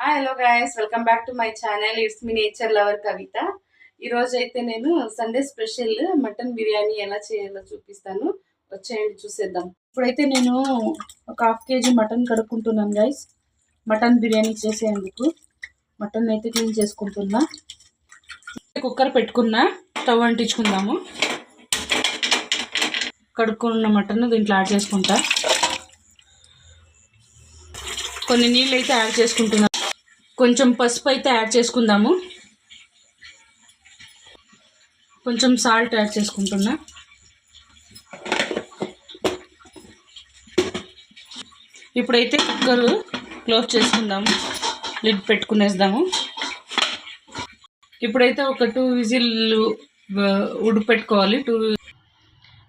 Hello guys, welcome back to my channel. It's me nature lover Kavitha. ఈరోజు అయితే నేను Sunday special mutton biryani ఎలా చేయాలో చూపిస్తాను. వచ్చేయండి చూసేద్దాం. ఇప్పుడైతే నేను ఒక ½ కేజీ మటన్ కడుక్కుంటున్నాను గైస్. మటన్ బిర్యానీ చేసేందుకు మటన్ అయితే క్లీన్ చేసుకుంటున్నా. కుక్కర్ పెట్టుకున్నా, స్టవ్ అంటించుకుందాము. కడుక్కున్న మటన్ దీంట్లో యాడ్ చేసుకుంటా. కొన్ని నీళ్ళు అయితే యాడ్ చేసుకుంటున్నా. కొంచెం పసుపు అయితే యాడ్ చేసుకుందాము. కొంచెం సాల్ట్ యాడ్ చేసుకుంటున్నా. ఇప్పుడైతే కుక్కర్ క్లోజ్ చేసుకుందాము, లిడ్ పెట్టుకునేద్దాము. ఇప్పుడైతే ఒక 2 విజిల్లు ఉడిపెట్టుకోవాలి.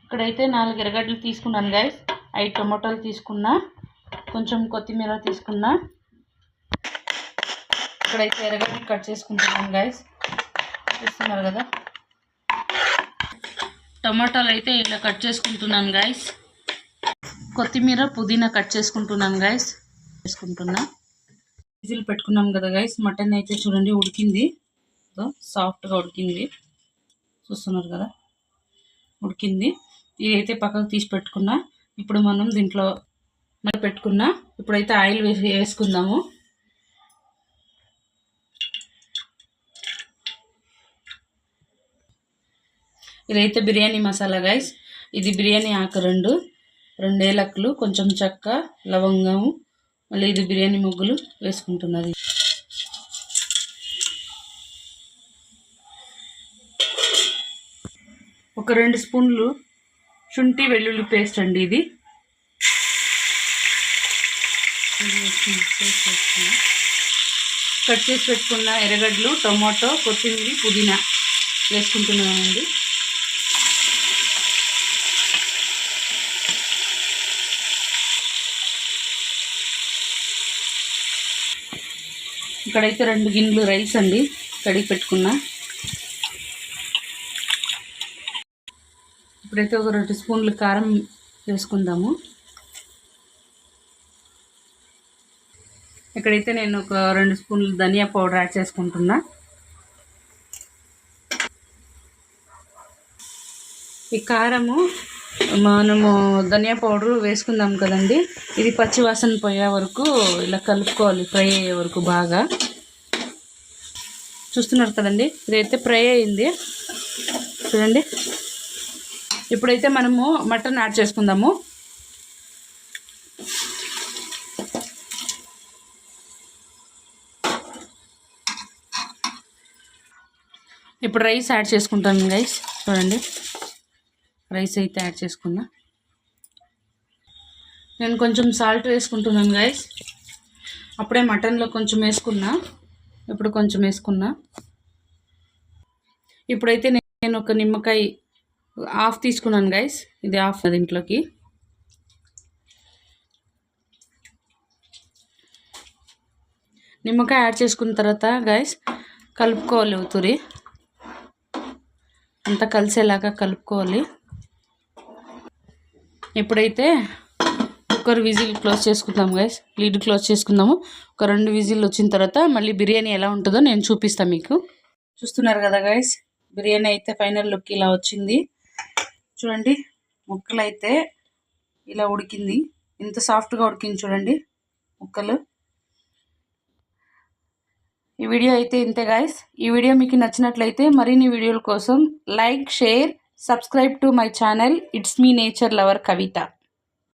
ఇక్కడైతే 4 ఎర్రగడ్డలు తీసుకున్నాను గైస్. 5 టొమాటోలు తీసుకున్నా, కొంచెం కొత్తిమీర తీసుకున్నా. ఇక్కడైతే ఎర్రగడ్డలు కట్ చేసుకుంటున్నాను గైస్, చూస్తున్నారు కదా. టమాటాలు అయితే ఇలా కట్ చేసుకుంటున్నాను గైస్. కొత్తిమీర పుదీనా కట్ చేసుకుంటున్నాను గైస్. విజిల్ పెట్టుకున్నాం కదా గైస్. మటన్ అయితే చూడండి ఉడికింది, సాఫ్ట్గా ఉడికింది, చూస్తున్నారు కదా, ఉడికింది. ఇదైతే పక్కకు తీసి పెట్టుకున్నా. ఇప్పుడు మనం దీంట్లో పెట్టుకున్నా. ఇప్పుడైతే ఆయిల్ వేసుకుందాము. ఇదైతే బిర్యానీ మసాలా గైస్. ఇది బిర్యానీ ఆకు 2 ఏలకులు, కొంచెం చెక్క, లవంగము, మళ్ళీ ఇది బిర్యానీ మొగ్గులు వేసుకుంటున్నది. ఒక 2 స్పూన్లు శుంఠి వెల్లుల్లి పేస్ట్ అండి ఇది. కట్ చేసి పెట్టుకున్న ఎర్రగడ్డలు, టొమాటో, కొత్తిమీర, పుదీనా వేసుకుంటున్నామండి. ఇక్కడైతే 2 గిన్నెలు రైస్ అండి కడిగి పెట్టుకున్నా. ఇప్పుడైతే ఒక 2 స్పూన్లు కారం వేసుకుందాము. ఇక్కడైతే నేను ఒక 2 స్పూన్లు ధనియా పౌడర్ యాడ్ చేసుకుంటున్నా. ఈ కారము మనము ధనియా పౌడర్ వేసుకుందాం కదండి. ఇది పచ్చివాసన పోయే వరకు ఇలా కలుపుకోవాలి, ఫ్రై అయ్యే వరకు బాగా. చూస్తున్నారు కదండి, ఇదైతే ఫ్రై అయింది చూడండి. ఇప్పుడైతే మనము మటన్ యాడ్ చేసుకుందాము. ఇప్పుడు రైస్ యాడ్ చేసుకుంటాను గైస్. చూడండి, రైస్ అయితే యాడ్ చేసుకున్నా. నేను కొంచెం సాల్ట్ వేసుకుంటున్నాను గైస్. అప్పుడే మటన్లో కొంచెం వేసుకున్నా, ఇప్పుడు కొంచెం వేసుకున్నా. ఇప్పుడైతే నేను ఒక నిమ్మకాయ ½ తీసుకున్నాను గైస్. ఇది ½ దీంట్లోకి. నిమ్మకాయ యాడ్ చేసుకున్న తర్వాత గైస్ కలుపుకోవాలి. ఉతురి అంతా కలిసేలాగా కలుపుకోవాలి. ఇప్పుడైతే కుక్కర్ విజిల్ క్లోజ్ చేసుకుందాం గైస్. లిడ్ క్లోజ్ చేసుకుందాము. ఒక 2 విజిల్ వచ్చిన తర్వాత మళ్ళీ బిర్యానీ ఎలా ఉంటుందో నేను చూపిస్తాను మీకు. చూస్తున్నారు కదా గైస్, బిర్యానీ అయితే ఫైనల్ లుక్ ఇలా వచ్చింది. చూడండి, ముక్కలు అయితే ఇలా ఉడికింది. ఇంత సాఫ్ట్గా ఉడికింది చూడండి ముక్కలు. ఈ వీడియో అయితే ఇంతే గైస్. ఈ వీడియో మీకు నచ్చినట్లయితే మరిన్ని వీడియోల కోసం like, share, subscribe to my channel. It's me nature lover Kavitha.